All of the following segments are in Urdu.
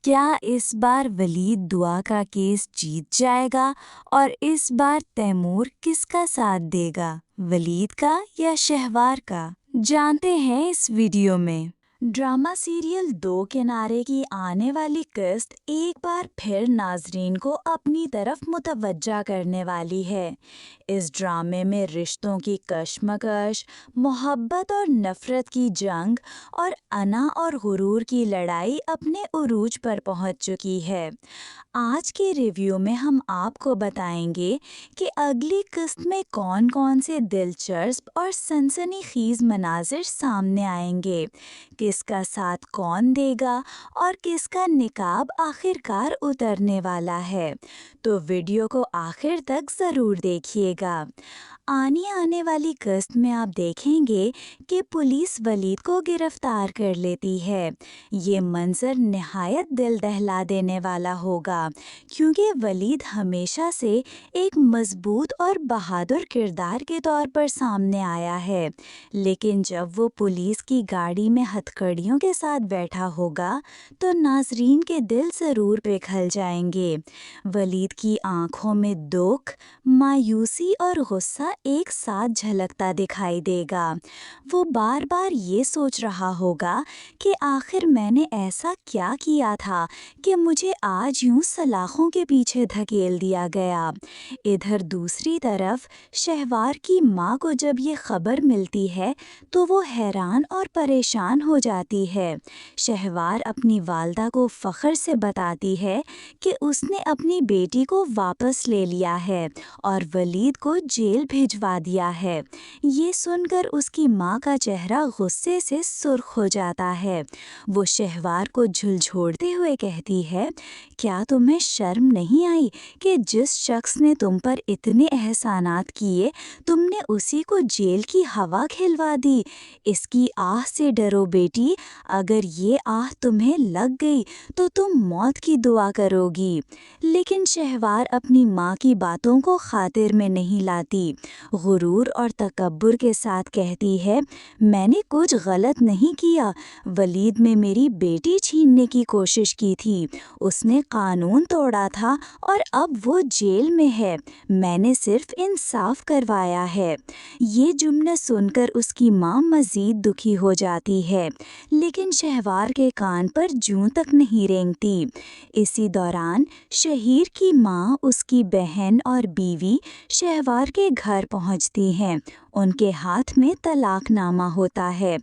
کیا اس بار ولید دعا کا کیس جیت جائے گا اور اس بار تیمور کس کا ساتھ دے گا، ولید کا یا شہوار کا؟ جانتے ہیں اس ویڈیو میں۔ ڈرامہ سیریل دو کنارے کی آنے والی قسط ایک بار پھر ناظرین کو اپنی طرف متوجہ کرنے والی ہے۔ اس ڈرامے میں رشتوں کی کشمکش، محبت اور نفرت کی جنگ اور انا اور غرور کی لڑائی اپنے عروج پر پہنچ چکی ہے۔ آج کے ریویو میں ہم آپ کو بتائیں گے کہ اگلی قسط میں کون کون سے دلچسپ اور سنسنی خیز مناظر سامنے آئیں گے، کس کا ساتھ کون دے گا اور کس کا نقاب آخرکار اترنے والا ہے، تو ویڈیو کو آخر تک ضرور دیکھیے گا۔ آنے والی قسط میں آپ دیکھیں گے کہ پولیس ولید کو گرفتار کر لیتی ہے۔ یہ منظر نہایت دل دہلا دینے والا ہوگا، کیونکہ ولید ہمیشہ سے ایک مضبوط اور بہادر کردار کے طور پر سامنے آیا ہے، لیکن جب وہ پولیس کی گاڑی میں ہتھکڑیوں کے ساتھ بیٹھا ہوگا تو ناظرین کے دل ضرور پگھل جائیں گے۔ ولید کی آنکھوں میں دکھ، مایوسی اور غصہ ایک ساتھ جھلکتا دکھائی دے گا۔ وہ بار بار یہ سوچ رہا ہوگا کہ آخر میں نے ایسا کیا کیا تھا کہ مجھے آج یوں سلاخوں کے پیچھے دھکیل دیا گیا۔ ادھر دوسری طرف شہوار کی ماں کو جب یہ خبر ملتی ہے تو وہ حیران اور پریشان ہو جاتی ہے۔ شہوار اپنی والدہ کو فخر سے بتاتی ہے کہ اس نے اپنی بیٹی کو واپس لے لیا ہے اور ولید کو جیل بھجوا دیا ہے۔ یہ سن کر اس کی ماں کا چہرہ غصے سے سرخ ہو جاتا ہے۔ وہ شہوار کو جھنجھوڑتے ہوئے کہتی ہے، کیا تمہیں شرم نہیں آئی کہ جس شخص نے تم پر اتنے احسانات کیے تم نے اسی کو جیل کی ہوا کھلوا دی؟ اس کی آہ سے ڈرو بیٹی، اگر یہ آہ تمہیں لگ گئی تو تم موت کی دعا کرو گی۔ لیکن شہوار اپنی ماں کی باتوں کو خاطر میں نہیں لاتی۔ غرور اور تکبر کے ساتھ کہتی ہے، میں نے کچھ غلط نہیں کیا، ولید میں میری بیٹی چھیننے کی کوشش کی تھی، اس نے قانون توڑا تھا اور اب وہ جیل میں ہے، میں نے صرف انصاف کروایا ہے۔ یہ جملے سن کر اس کی ماں مزید دکھی ہو جاتی ہے، لیکن شہوار کے کان پر جوں تک نہیں رینگتی۔ اسی دوران شہیر کی ماں، اس کی بہن اور بیوی شہوار کے گھر پہنچتی ہیں۔ ان کے ہاتھ میں طلاق نامہ ہوتا ہے۔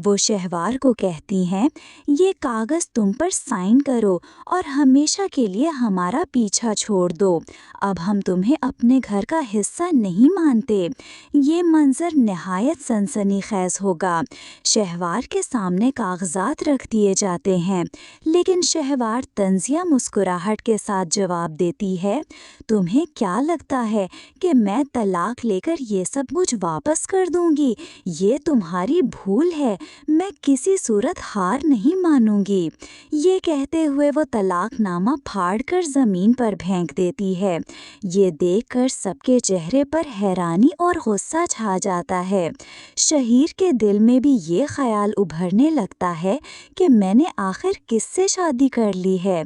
وہ شہوار کو کہتی ہیں، یہ کاغذ تم پر سائن کرو اور ہمیشہ کے لیے ہمارا پیچھا چھوڑ دو، اب ہم تمہیں اپنے گھر کا حصہ نہیں مانتے۔ یہ منظر نہایت سنسنی خیز ہوگا۔ شہوار کے سامنے کاغذات رکھ دیے جاتے ہیں، لیکن شہوار طنزیہ مسکراہٹ کے ساتھ جواب دیتی ہے، تمہیں کیا لگتا ہے کہ میں طلاق لے کر یہ سب کچھ واپس کر دوں گی؟ یہ تمہاری بھول ہے، میں کسی صورت ہار نہیں مانوں گی۔ یہ کہتے ہوئے وہ طلاق نامہ پھاڑ کر زمین پر پھینک دیتی ہے۔ یہ دیکھ کر سب کے چہرے پر حیرانی اور غصہ چھا جاتا ہے۔ شہیر کے دل میں بھی یہ خیال ابھرنے لگتا ہے کہ میں نے آخر کس سے شادی کر لی ہے۔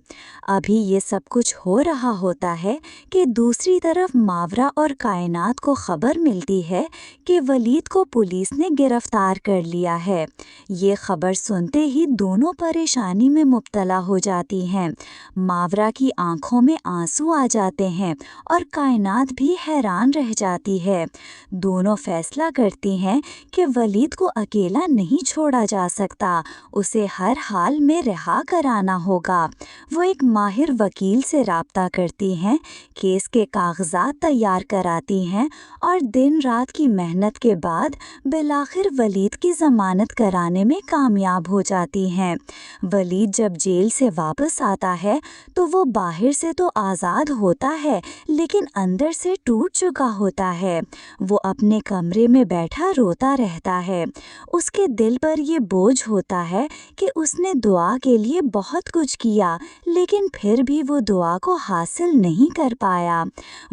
ابھی یہ سب کچھ ہو رہا ہوتا ہے کہ دوسری طرف ماورا اور کائنات کو خبر ملتی ہے کہ ولید کو پولیس نے گرفتار کر لیا ہے۔ یہ خبر سنتے ہی دونوں پریشانی میں مبتلا ہو جاتی ہیں۔ ماورا کی آنکھوں میں آنسو آ جاتے ہیں اور کائنات بھی حیران رہ جاتی ہے۔ دونوں فیصلہ کرتی ہیں کہ ولید کو اکیلا نہیں چھوڑا جا سکتا، اسے ہر حال میں رہا کرانا ہوگا۔ وہ ایک ماہر وکیل سے رابطہ کرتی ہیں، کیس کے کاغذات تیار کراتی ہیں اور دن رات کی محنت کے بعد بالآخر ولید کی ضمانت کرانے میں کامیاب ہو جاتی ہیں۔ ولید جب جیل سے واپس آتا ہے تو وہ باہر سے تو آزاد ہوتا ہے، لیکن اندر سے ٹوٹ چکا ہوتا ہے۔ وہ اپنے کمرے میں بیٹھا روتا رہتا ہے۔ اس کے دل پر یہ بوجھ ہوتا ہے کہ اس نے دعا کے لیے بہت کچھ کیا، لیکن پھر بھی وہ دعا کو حاصل نہیں کر پایا۔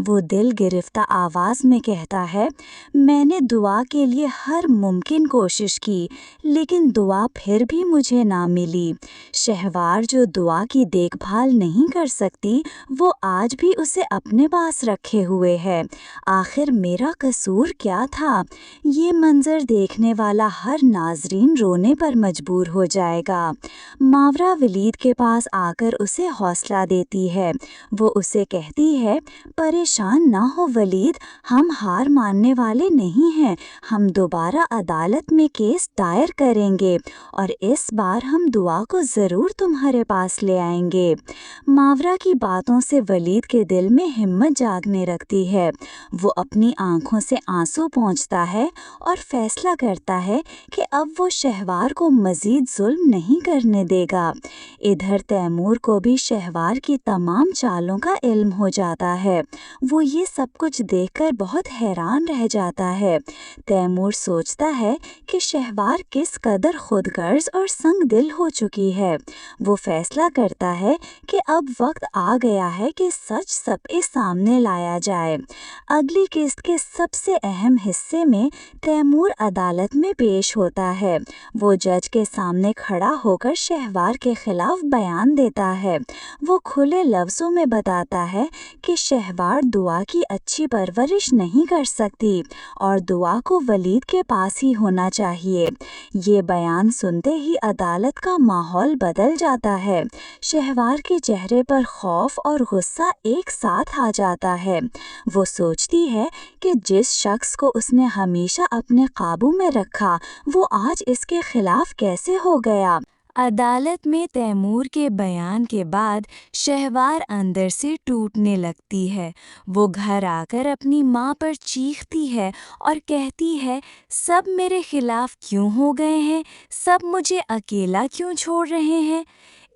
وہ دل گرفتہ آواز میں کہتا ہے، میں نے دعا کے لیے ہر ممکن کوشش کی، لیکن دعا پھر بھی مجھے نہ ملی۔ شہوار جو دعا کی دیکھ بھال نہیں کر سکتی، وہ آج بھی اسے اپنے پاس رکھے ہوئے ہے۔ آخر میرا قصور کیا تھا؟ یہ منظر دیکھنے والا ہر ناظرین رونے پر مجبور ہو جائے گا۔ ماورا ولید کے پاس آ کر اسے حوصلہ دیتی ہے۔ وہ اسے کہتی ہے، پریشان نہ ہو ولید، ہم ہار ماننے والے نہیں ہیں۔ ہم دوبارہ عدالت میں کیس دائر کریں گے اور اس بار ہم دعا کو ضرور تمہارے پاس لے آئیں گے۔ ماورا کی باتوں سے ولید کے دل میں ہمت جاگنے لگتی ہے۔ وہ اپنی آنکھوں سے آنسو پونچھتا ہے اور فیصلہ کرتا ہے کہ اب وہ شہوار کو مزید ظلم نہیں کرنے دے گا۔ ادھر تیمور کو بھی شہوار کی تمام چالوں کا علم ہو جاتا ہے۔ وہ یہ سب کچھ دیکھ کر بہت حیران رہ جاتا ہے۔ تیمور سوچتا ہے کہ شہوار کس قدر خود غرض اور سنگ دل ہو چکی ہے۔ وہ فیصلہ کرتا ہے کہ اب وقت آ گیا ہے کہ سچ سب کے سامنے لایا جائے۔ اگلی قسط کے سب سے اہم حصے میں تیمور عدالت میں پیش ہوتا ہے۔ وہ جج کے سامنے کھڑا ہو کر شہوار کے خلاف بیان دیتا ہے۔ وہ کھلے لفظوں میں بتاتا ہے کہ شہوار دعا کی اچھی پرورش نہیں کر سکتی اور دعا کو ولید کے پاس ہی ہونا چاہیے۔ یہ بیان سنتے ہی عدالت کا ماحول بدل جاتا ہے۔ شہوار کے چہرے پر خوف اور غصہ ایک ساتھ آ جاتا ہے۔ وہ سوچتی ہے کہ جس شخص کو اس نے ہمیشہ اپنے قابو میں رکھا، وہ آج اس کے خلاف کیسے ہو گیا۔ عدالت میں تیمور کے بیان کے بعد شہوار اندر سے ٹوٹنے لگتی ہے۔ وہ گھر آ کر اپنی ماں پر چیختی ہے اور کہتی ہے، سب میرے خلاف کیوں ہو گئے ہیں؟ سب مجھے اکیلا کیوں چھوڑ رہے ہیں؟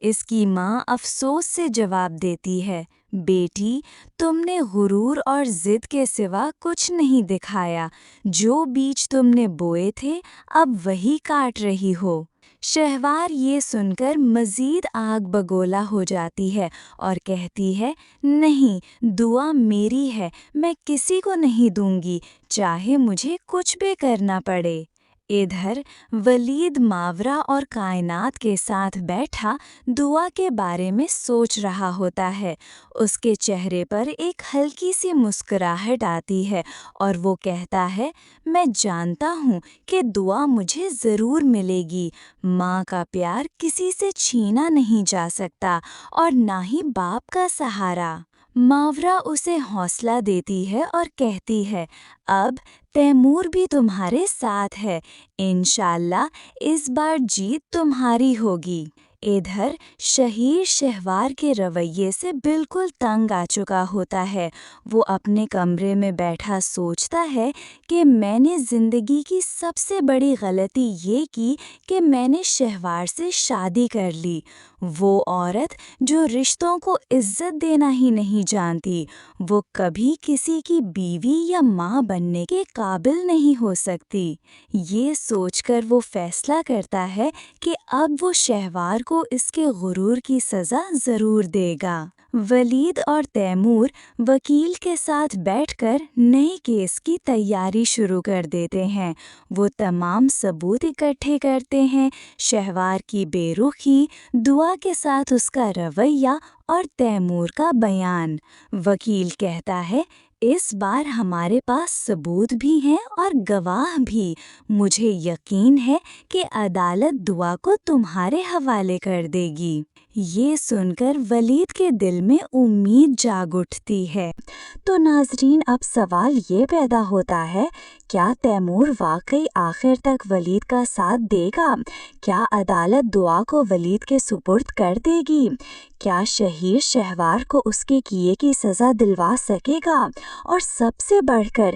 اس کی ماں افسوس سے جواب دیتی ہے، بیٹی، تم نے غرور اور ضد کے سوا کچھ نہیں دکھایا۔ جو بیج تم نے بوئے تھے، اب وہی کاٹ رہی ہو۔ شہوار یہ سن کر مزید آگ بگولا ہو جاتی ہے اور کہتی ہے، نہیں، دعا میری ہے، میں کسی کو نہیں دوں گی، چاہے مجھے کچھ بھی کرنا پڑے۔ ادھر ولید ماورا اور کائنات کے ساتھ بیٹھا دعا کے بارے میں سوچ رہا ہوتا ہے۔ اس کے چہرے پر ایک ہلکی سی مسکراہٹ آتی ہے اور وہ کہتا ہے، میں جانتا ہوں کہ دعا مجھے ضرور ملے گی۔ ماں کا پیار کسی سے چھینا نہیں جا سکتا اور نہ ہی باپ کا سہارا۔ ماورا اسے حوصلہ دیتی ہے اور کہتی ہے، اب تیمور بھی تمہارے ساتھ ہے، انشاءاللہ اس بار جیت تمہاری ہوگی۔ ادھر شہیر شہوار کے رویے سے بالکل تنگ آ چکا ہوتا ہے۔ وہ اپنے کمرے میں بیٹھا سوچتا ہے کہ میں نے زندگی کی سب سے بڑی غلطی یہ کی کہ میں نے شہوار سے شادی کر لی۔ وہ عورت جو رشتوں کو عزت دینا ہی نہیں جانتی، وہ کبھی کسی کی بیوی یا ماں بننے کے قابل نہیں ہو سکتی۔ یہ سوچ کر وہ فیصلہ کرتا ہے کہ اب وہ شہوار کو اس کے غرور کی سزا ضرور دے گا۔ ولید اور تیمور وکیل کے ساتھ بیٹھ کر نئے کیس کی تیاری شروع کر دیتے ہیں۔ وہ تمام ثبوت اکٹھے کرتے ہیں، شہوار کی بے رخی، دعا کے ساتھ اس کا رویہ اور تیمور کا بیان۔ وکیل کہتا ہے، اس بار ہمارے پاس ثبوت بھی ہیں اور گواہ بھی۔ مجھے یقین ہے کہ عدالت دعا کو تمہارے حوالے کر دے گی۔ یہ سن کر ولید کے دل میں امید جاگ اٹھتی ہے۔ تو ناظرین، اب سوال یہ پیدا ہوتا ہے، کیا تیمور واقعی آخر تک ولید کا ساتھ دے گا؟ کیا عدالت دعا کو ولید کے سپرد کر دے گی؟ کیا شہیر شہوار کو اس کے کیے کی سزا دلوا سکے گا؟ اور سب سے بڑھ کر